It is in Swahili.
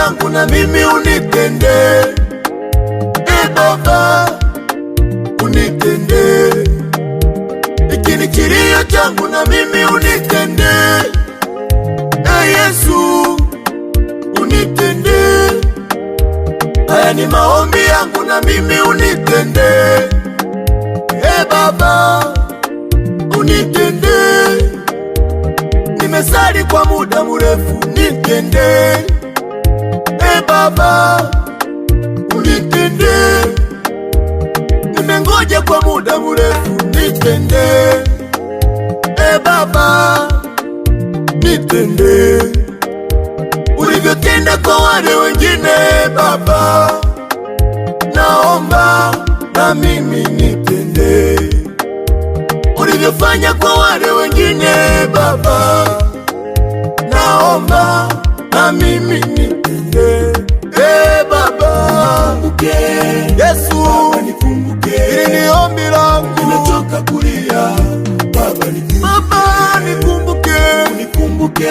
yangu na mimi unitende. Baba unitende, iki ni kilio changu na mimi unitende. Yesu unitende, haya ni maombi yangu na mimi unitende. Baba unitende, nimesali kwa muda mrefu, nitende. Baba unitende, nimengoja kwa muda mrefu, nitende. Baba nitende, ulivyotenda kwa wale wengine. Baba naomba na mimi nitende, ulivyofanya kwa wale wengine. Baba naomba na mimi nitende. Baba nikumbuke, Yesu Baba nikumbuke, hili ni ombi langu, nimechoka kulia. Baba nikumbuke, unikumbuke